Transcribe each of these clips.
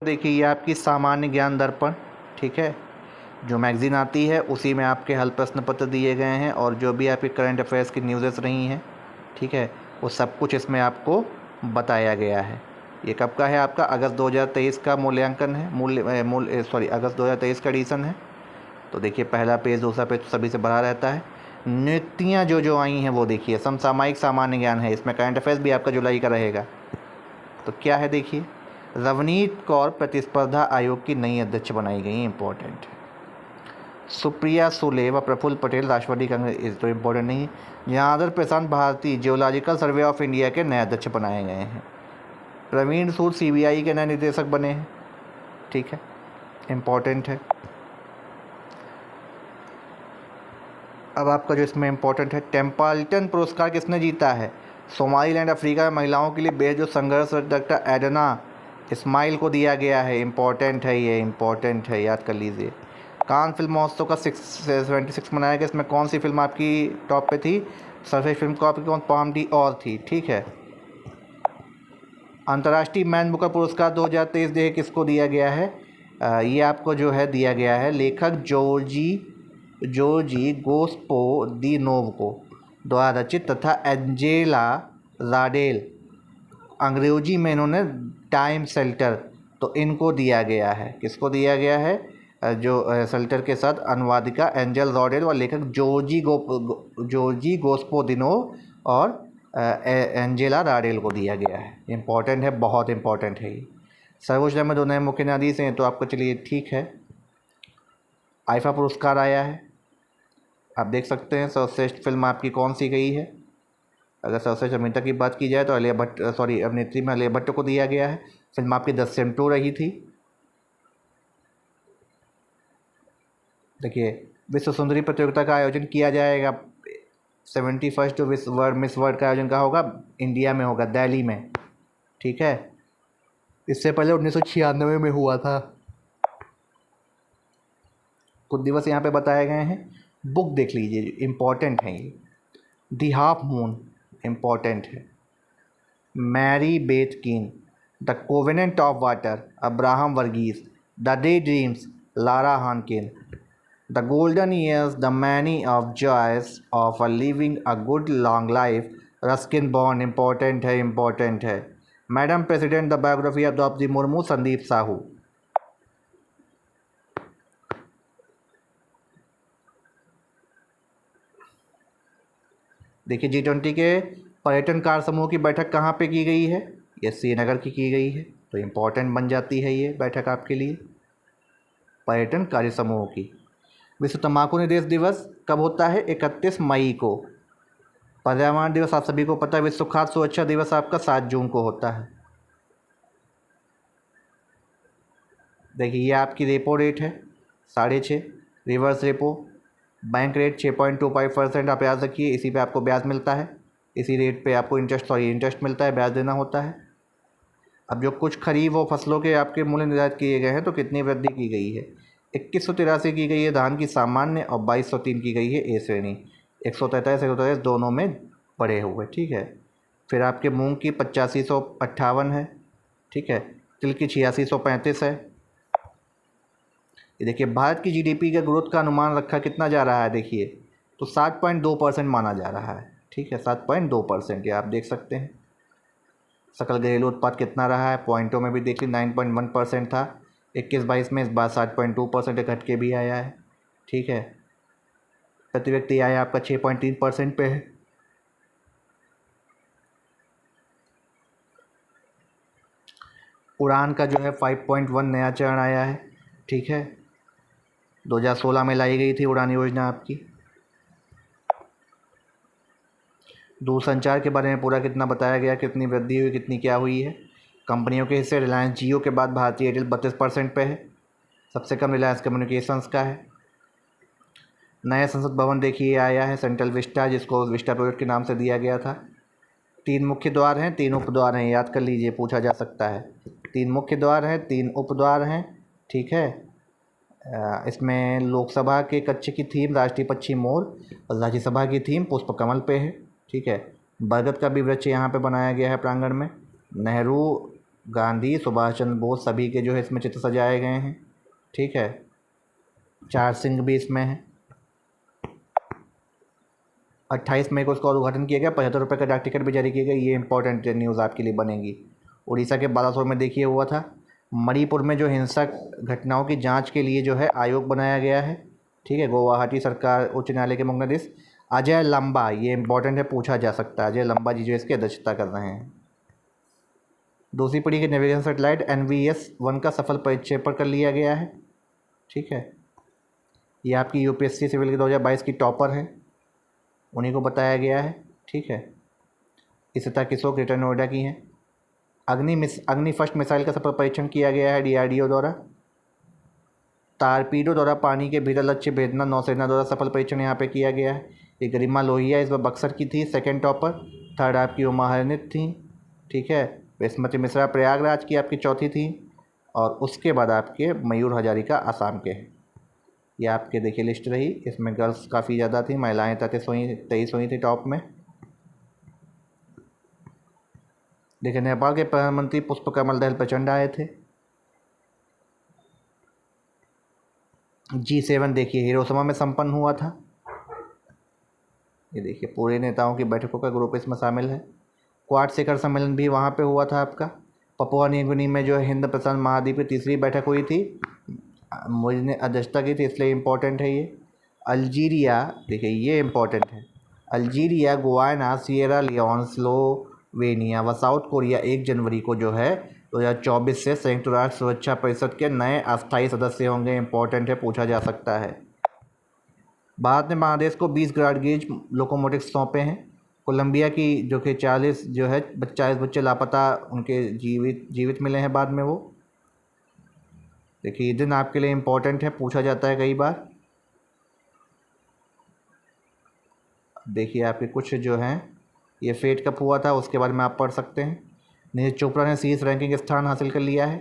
देखिए ये आपकी सामान्य ज्ञान दर्पण, ठीक है, जो मैगज़ीन आती है उसी में आपके हल प्रश्न पत्र दिए गए हैं और जो भी आपके करंट अफेयर्स की न्यूज़ेस रही हैं, ठीक है, वो सब कुछ इसमें आपको बताया गया है। ये कब का है? आपका अगस्त 2023 का मूल्यांकन है, अगस्त 2023 का एडिशन है। तो देखिए पहला पेज दूसरा पेज सभी से भरा रहता है। नियुक्तियाँ जो जो आई हैं वो देखिए, समसामयिक सामान्य ज्ञान है, इसमें करंट अफेयर्स भी आपका जुलाई का रहेगा। तो क्या है देखिए, रवनीत कौर प्रतिस्पर्धा आयोग की नई अध्यक्ष बनाई गई, इंपॉर्टेंट है। सुप्रिया सुले व प्रफुल्ल पटेल राष्ट्रवादी कांग्रेस, तो इम्पोर्टेंट नहीं है। Yadav Prashant Bharti geological survey of India के नए अध्यक्ष बनाए गए हैं। प्रवीण सूद सीबीआई के नए निदेशक बने हैं, ठीक है, इम्पोर्टेंट है। अब आपका जो इसमें इम्पोर्टेंट है, टेम्पल्टन पुरस्कार किसने जीता है? सोमालीलैंड अफ्रीका में महिलाओं के लिए बेहद जो संघर्ष डॉक्टर एडना इस्माइल को दिया गया है, इम्पोर्टेंट है, ये इम्पोर्टेंट है, याद कर लीजिए। कान फिल्म महोत्सव का 76 मनाया गया, इसमें कौन सी फिल्म आपकी टॉप पे थी? सर्वश्रेष्ठ फिल्म को आपकी कौन? पाम डी और थी, ठीक है। अंतर्राष्ट्रीय मैन बुकर पुरस्कार 2023 देखिए किसको दिया गया है? ये आपको जो है दिया गया है लेखक जोर्जी गोस्पो दी नोव को द्वारा रचित तथा एंजेला राडेल, अंग्रेजी में इन्होंने टाइम सेल्टर, तो इनको दिया गया है। किसको दिया गया है? जो सेल्टर के साथ अनुवादिका एंजल रॉडेल व लेखक जोर्जी गोस्पोदिनो और एंजेला राडेल को दिया गया है। इम्पॉर्टेंट है, बहुत इम्पॉर्टेंट है ये। सर्वोच्च न्यायालय में 2 नए मुख्य न्यायाधीश हैं, तो आपको चलिए ठीक है। आईफा पुरस्कार आया है, आप देख सकते हैं। सर्वश्रेष्ठ फिल्म आपकी कौन सी गई है? अगर सर्वश्रेष्ठ अभिनेता की बात की जाए तो अभिनेत्री में आलिया भट्ट को दिया गया है। फिल्म आपकी 10 सेंटो रही थी। देखिए विश्व सुंदरी प्रतियोगिता का आयोजन किया जाएगा, 71 मिस वर्ल्ड का आयोजन कहाँ होगा? इंडिया में होगा, दिल्ली में, ठीक है। इससे पहले 1996 में हुआ था। कुछ दिवस यहाँ पे बताए गए हैं, बुक देख लीजिए, इम्पॉर्टेंट है ये। दी हाफ मून, इम्पॉर्टेंट है। Mary Beth Keane, the covenant of water, Abraham Verghese, the day dreams, Lara Hankin, the golden years, the many of joys of a living a good long life, Ruskin Bond, important है, important है। Madam president, the biography of Droupadi Murmu, Sandeep Sahu. देखिए G20 के पर्यटन कार्य समूह की बैठक कहाँ पे की गई है? ये श्रीनगर की गई है, तो इम्पोर्टेंट बन जाती है ये बैठक आपके लिए, पर्यटन कार्य समूह की। विश्व तंबाकू निषेध दिवस कब होता है? 31 मई को। पर्यावरण दिवस आप सभी को पता है। विश्व खाद्य सुरक्षा दिवस आपका 7 जून को होता है। देखिए ये आपकी रेपो रेट है 6.5, रिवर्स रेपो, बैंक रेट 6.25%। आप याद रखिए, इसी पे आपको ब्याज मिलता है, इसी रेट पे आपको इंटरेस्ट मिलता है, ब्याज देना होता है। अब जो कुछ खरीफ और फसलों के आपके मूल्य निर्धारित किए गए हैं, तो कितनी वृद्धि की गई है? 2183 की गई है धान की सामान्य और 2203 की गई है ए श्रेणी। 143 दोनों में बढ़े हुए, ठीक है। फिर आपके मूंग की 8558 है, ठीक है। तिल की 8635 है। ये देखिए भारत की जीडीपी का ग्रोथ का अनुमान रखा कितना जा रहा है? देखिए तो 7.2% माना जा रहा है, ठीक है, 7.2%, ये आप देख सकते हैं। सकल घरेलू उत्पाद कितना रहा है? पॉइंटों में भी देख ली, 9.1% था 21-22 में, इस बार 7.2% घट के भी आया है, ठीक है। प्रति व्यक्ति आय आपका 6.3% पे है। उड़ान का जो है 5.1 नया चरण आया है, ठीक है, 2016 में लाई गई थी उड़ान योजना आपकी। दूरसंचार के बारे में पूरा कितना बताया गया, कितनी वृद्धि हुई, कितनी क्या हुई है। कंपनियों के हिस्से रिलायंस जियो के बाद भारतीय एयरटेल 32% पे है, सबसे कम रिलायंस कम्युनिकेशंस का है। नया संसद भवन देखिए आया है, सेंट्रल विस्टा, जिसको विस्टा प्रोजेक्ट के नाम से दिया गया था। 3 मुख्य द्वार हैं, 3 उपद्वार हैं, याद कर लीजिए, पूछा जा सकता है। 3 मुख्य द्वार हैं, 3 उपद्वार हैं, ठीक है। इसमें लोकसभा के कक्ष की थीम राष्ट्रीय पक्षी मोर और राज्यसभा की थीम पुष्प कमल पे है, ठीक है। बरगद का भी वृक्ष यहाँ पे बनाया गया है प्रांगण में। नेहरू गांधी, सुभाष चंद्र बोस सभी के जो है इसमें चित्र सजाए गए हैं। ठीक है, 4 सिंह भी इसमें हैं। 28 मई को उसका उद्घाटन किया गया। 75 रुपये का डाक टिकट भी जारी किया गया। ये इंपॉर्टेंट न्यूज़ आपके लिए बनेगी। उड़ीसा के बालासोर में देखिए हुआ था। मणिपुर में जो हिंसक घटनाओं की जांच के लिए जो है आयोग बनाया गया है। ठीक है, गुवाहाटी सरकार उच्च न्यायालय के मुख्य न्यायाधीश अजय लंबा, ये इंपॉर्टेंट है, पूछा जा सकता है। अजय लंबा जी जो इसकी अध्यक्षता कर रहे हैं। दूसरी पीढ़ी के नेविगेशन सेटेलाइट NVS-1 का सफल प्रक्षेपण कर लिया गया है। ठीक है, ये आपकी UPSC सिविल के 2022 की टॉपर है, उन्हीं को बताया गया है। ठीक है, इसिता किसो ग्रेटर नोएडा की हैं। अग्नि फर्स्ट मिसाइल का सफल परीक्षण किया गया है DRDO द्वारा। टारपीडो द्वारा पानी के भीतर लक्ष्य भेजना नौसेना द्वारा सफल परीक्षण यहाँ पे किया गया है। ये गरिमा लोहिया इस बार बक्सर की थी, सेकंड टॉपर। थर्ड आपकी उमा हरनित थी। ठीक है, स्मृति मिश्रा प्रयागराज की आपकी चौथी थी। और उसके बाद आपके मयूर हजारिका आसाम के हैं। ये आपके देखिए लिस्ट रही। इसमें गर्ल्स काफ़ी ज़्यादा थी, महिलाएँ 23 हुई थी टॉप में। देखिए, नेपाल के प्रधानमंत्री पुष्पकमल दहल प्रचंड आए थे। G7 देखिए हिरोशिमा में संपन्न हुआ था। ये देखिए पूरे नेताओं की बैठकों का ग्रुप इसमें शामिल है। क्वाड शिखर सम्मेलन भी वहाँ पे हुआ था आपका। पपुआ न्यू गिनी में जो है हिंद प्रशांत महाद्वीप की तीसरी बैठक हुई थी, मोदी ने अध्यक्षता की थी, इसलिए इम्पोर्टेंट है ये। अल्जीरिया, देखिए ये इम्पोर्टेंट है। Algeria, Guyana, Sierra Leone, Slovenia व साउथ कोरिया 1 जनवरी को जो है 2024 से संयुक्त राष्ट्र सुरक्षा परिषद के नए अस्थायी सदस्य होंगे। इम्पोर्टेंट है, पूछा जा सकता है। भारत ने बांग्लादेश को 20 ब्रॉड गेज लोकोमोटिव सौंपे हैं। कोलंबिया की जो कि 40 बच्चे लापता, उनके जीवित मिले हैं बाद में वो। देखिए ये दिन आपके लिए इम्पोर्टेंट है, पूछा जाता है कई बार। देखिए आपके कुछ जो हैं, ये फेट कप हुआ था, उसके बारे में आप पढ़ सकते हैं। नीरज चोपड़ा ने शीर्ष रैंकिंग स्थान हासिल कर लिया है।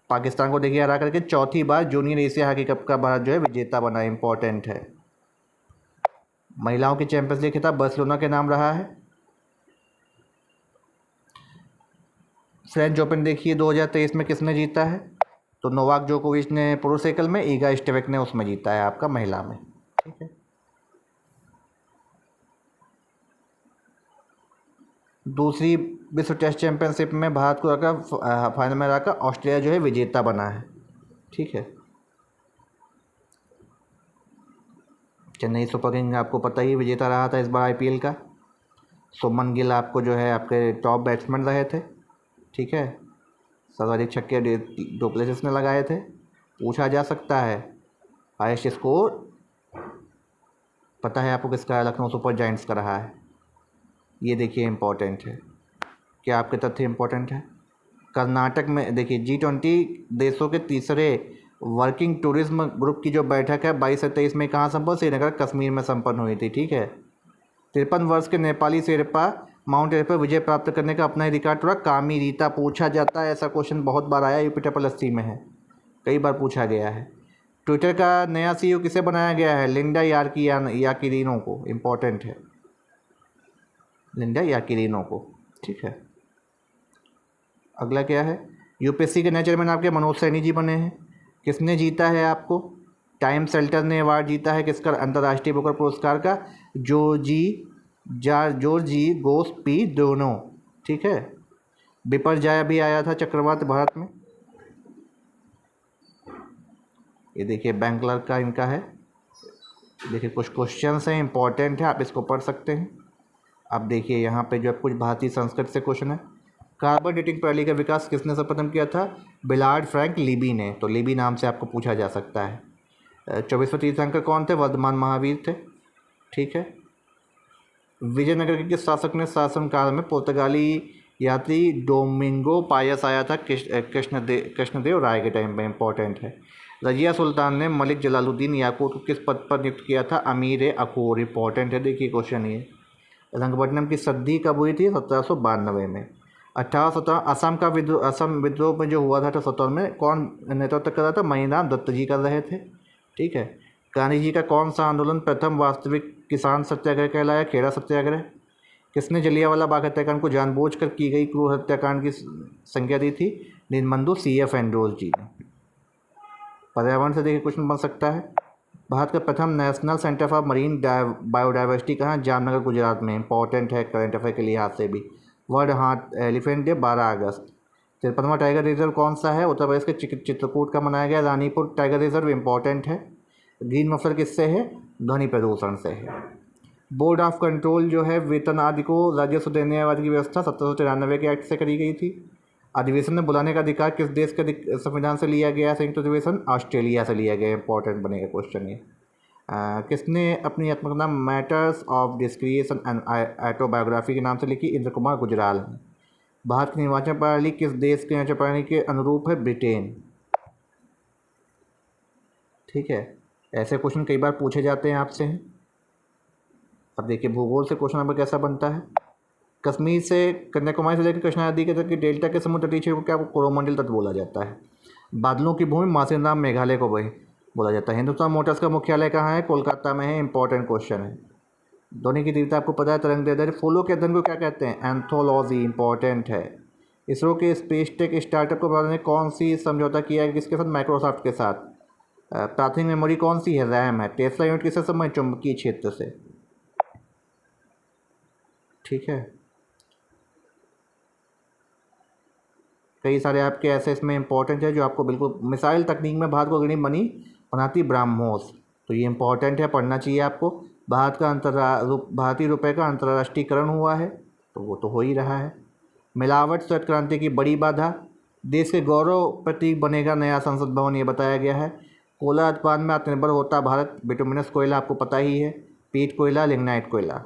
पाकिस्तान को देखिए हरा करके चौथी बार जूनियर एशिया हॉकी कप का भारत जो है विजेता बना। इम्पोर्टेंट है। महिलाओं की चैंपियंस लीग खिताब बार्सिलोना के नाम रहा है। फ्रेंच ओपन देखिए 2023 में किसने जीता है, तो नोवाक जोकोविच ने पुरुष एकल में, ईगा स्टेवेक ने उसमें जीता है आपका महिला में। ठीक है, दूसरी विश्व टेस्ट चैंपियनशिप में भारत को रखा फाइनल में रखा, ऑस्ट्रेलिया जो है विजेता बना है। ठीक है, चेन्नई सुपर किंग आपको पता ही विजेता रहा था इस बार IPL का। सुमन गिल आपको जो है आपके टॉप बैट्समैन रहे थे। ठीक है, सर्वाधिक छक्के डुप्लेसिस ने लगाए थे। पूछा जा सकता है हाईएस्ट स्कोर पता है आपको किसका, लखनऊ सुपर जायंट्स का रहा है। ये देखिए इम्पोर्टेंट है। क्या आपके तथ्य इम्पोर्टेंट है। कर्नाटक में देखिए G20 देशों के तीसरे वर्किंग टूरिज्म ग्रुप की जो बैठक है 22 से 23 में कहाँ संपन्न, श्रीनगर कश्मीर में संपन्न हुई थी। ठीक है, 53 वर्ष के नेपाली शेरपा माउंट एवरेस्ट पर विजय प्राप्त करने का अपना ही रिकॉर्ड तोड़ा। कामी रीता पूछा जाता है, ऐसा क्वेश्चन बहुत बार आया, UP-SC में है, कई बार पूछा गया है। ट्विटर का नया CEO किसे बनाया गया है, लिंडा याकिरीनो को। इम्पोर्टेंट है, लिंडा याकिरीनो को। ठीक है, अगला क्या है, UPSC के नए चेयरमैन आपके मनोज सैनी जी बने हैं। किसने जीता है आपको, टाइम सेल्टर ने अवार्ड जीता है किसका, अंतर्राष्ट्रीय बुकर पुरस्कार का, जॉर्जी गोस पी दोनों। ठीक है, बिपरजॉय भी आया था चक्रवात भारत में। ये देखिए बैंक क्लर्क का इनका है। देखिए कुछ क्वेश्चंस हैं, इंपॉर्टेंट है, आप इसको पढ़ सकते हैं। अब देखिए यहाँ पे जो कुछ भारतीय संस्कृत से क्वेश्चन है। कार्बन डेटिंग प्रणाली का विकास किसने सर्वप्रथम किया था, बिलार्ड फ्रैंक लीबी ने। तो लीबी नाम से आपको पूछा जा सकता है। 24वें तीर्थंकर कौन थे, वर्धमान महावीर थे। ठीक है, विजयनगर के किस शासक ने शासनकाल में पुर्तगाली यात्री डोमिंगो पायस आया था, कृष्णदेव राय के टाइम में। इम्पोर्टेंट है। रजिया सुल्तान ने मलिक जलालुद्दीन याकूत को किस पद पर नियुक्त किया था, अमीर अखोर। इम्पोर्टेंट है, देखिए क्वेश्चन ये। रंगपट्टनम की सदी कब हुई थी, 1792 में। 1817 असम विद्रोह में जो हुआ था 1817 में, कौन नेतृत्व कर रहा था, मणिराम दत्त जी कर रहे थे। ठीक है, गांधी जी का कौन सा आंदोलन प्रथम वास्तविक किसान सत्याग्रह कहलाया, खेड़ा सत्याग्रह। किसने जलियांवाला बाग हत्याकांड को जानबूझकर की गई क्रूर हत्याकांड की संज्ञा दी थी? दीनबंधु C.F. एंड्रोज जी ने। पर्यावरण से देखिए क्वेश्चन बन सकता है। भारत का प्रथम national centre for marine biodiversity कहाँ? जामनगर गुजरात में। इंपॉर्टेंट है करंट अफेयर के लिहाज से भी। वर्ल्ड हार्ट एलिफेंट डे 12 अगस्त। 53वां टाइगर रिजर्व कौन सा है? उत्तर प्रदेश के चित्रकूट का मनाया गया। रानीपुर टाइगर रिजर्व इंपॉर्टेंट है। ग्रीन मफलर किससे है? ध्वनि प्रदूषण से है। बोर्ड ऑफ कंट्रोल जो है वेतन आदि को राजस्व देने वाली की व्यवस्था 1793 के एक्ट से करी गई थी। अधिवेशन में बुलाने का अधिकार किस देश के संविधान से लिया गया? संयुक्त अधिवेशन ऑस्ट्रेलिया से लिया गया। इंपॉर्टेंट बनेगा क्वेश्चन ये। किसने अपनी आत्मकथा मैटर्स ऑफ डिस्क्रिएशन एंड ऑटोबायोग्राफी के नाम से लिखी? इंद्र कुमार गुजराल ने। भारत की निर्वाचन प्रणाली किस देश की निर्वाचन प्रणाली के अनुरूप है? ब्रिटेन। ठीक है, ऐसे क्वेश्चन कई बार पूछे जाते हैं आपसे। अब देखिए भूगोल से क्वेश्चन नंबर कैसा बनता है। कश्मीर से कन्याकुमारी से लेकर कृष्णा नदी के तक के डेल्टा के समुद्र तटीय क्षेत्र को क्या कोरोमंडल तट बोला जाता है। बादलों की भूमि मासिनराम मेघालय को वही बोला जाता है। हिंदुस्तान मोटर्स का मुख्यालय कहाँ है? कोलकाता में है। इंपॉर्टेंट क्वेश्चन है। ध्वनि की तीव्रता आपको पता है? तरंग दैर्ध्य। फूलों के अध्ययन को क्या कहते हैं? एंथोलॉजी। इंपॉर्टेंट है। इसरो के स्पेस टेक स्टार्टअप को भारत ने कौन सी समझौता किया है? किसके साथ? माइक्रोसॉफ्ट के साथ। प्राथमिक मेमोरी कौन सी है? रैम है। टेस्ला यूनिट किससे संबंधित? चुंबकीय क्षेत्र से। ठीक है, कई सारे आपके ऐसे इसमें इंपॉर्टेंट है जो आपको बिल्कुल। मिसाइल तकनीक में भारत को अग्रणी बनी बनाती ब्रह्मोस, तो ये इंपॉर्टेंट है, पढ़ना चाहिए आपको। भारतीय रुपए का अंतर्राष्ट्रीयकरण हुआ है, तो वो तो हो ही रहा है। मिलावट श्वेत क्रांति की बड़ी बाधा। देश के गौरव प्रतीक बनेगा नया संसद भवन, ये बताया गया है। कोयला उत्पादन में आत्मनिर्भर होता भारत। बिटुमिनस कोयला आपको पता ही है। पीट कोयला, लिग्नाइट कोयला।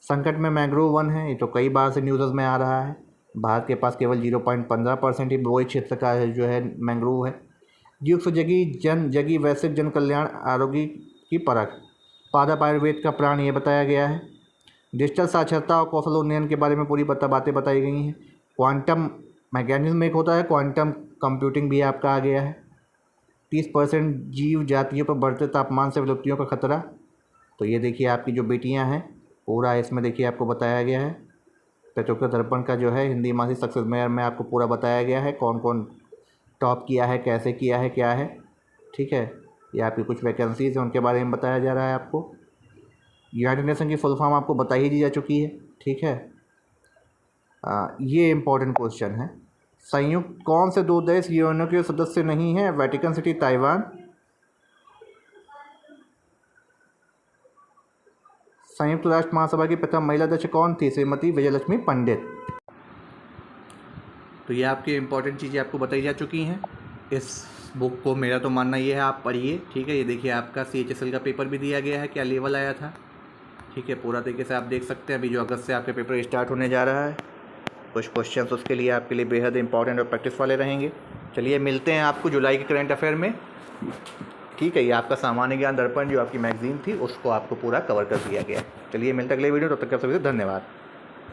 संकट में मैंग्रोव वन है, ये तो कई बार से न्यूज़ में आ रहा है। भारत के पास केवल 0.15% ही बोई क्षेत्र का जो है मैंग्रोव है। युग से जगी वैश्विक जन कल्याण आरोग्य की परख। पादप आयुर्वेद का प्राण, ये बताया गया है। डिजिटल साक्षरता और कौशल उन्नयन के बारे में पूरी बातें बताई गई हैं। क्वांटम मैकेनिज्म एक होता है, क्वांटम कंप्यूटिंग भी आपका आ गया है। 30% जीव जातियों पर बढ़ते तापमान से विलुप्तियों का खतरा, तो ये देखिए आपकी जो बेटियां हैं पूरा इसमें देखिए आपको बताया गया है। प्रतियोगिता दर्पण का जो है हिंदी मासिक सक्सेस मेयर में आपको पूरा बताया गया है कौन कौन टॉप किया है, कैसे किया है, क्या है। ठीक है, ये आपकी कुछ वैकेंसीज हैं उनके बारे में बताया जा रहा है आपको। यूनाइटेड नेशन की फुल फॉर्म आपको बताई ही दी जा चुकी है। ठीक है, ये इंपॉर्टेंट क्वेश्चन है। संयुक्त कौन से दो देश यूएनओ के सदस्य नहीं हैं? Vatican city, Taiwan. संयुक्त राष्ट्र महासभा की प्रथम महिला अध्यक्ष कौन थी? श्रीमती विजयलक्ष्मी पंडित। तो ये आपकी इंपॉर्टेंट चीज़ें आपको बताई जा चुकी हैं। इस बुक को मेरा तो मानना ये है आप पढ़िए। ठीक है, ये देखिए आपका CHSL का पेपर भी दिया गया है, क्या लेवल आया था। ठीक है, पूरा तरीके से आप देख सकते हैं। अभी जो अगस्त से आपके पेपर स्टार्ट होने जा रहा है, कुछ क्वेश्चन उसके लिए आपके लिए बेहद इंपॉर्टेंट और प्रैक्टिस वाले रहेंगे। चलिए मिलते हैं आपको जुलाई के करंट अफेयर में। ठीक है, ये आपका सामान्य ज्ञान दर्पण जो आपकी मैगजीन थी उसको आपको पूरा कवर कर दिया गया। चलिए मिलते अगले वीडियो, तब तक आप सभी को धन्यवाद।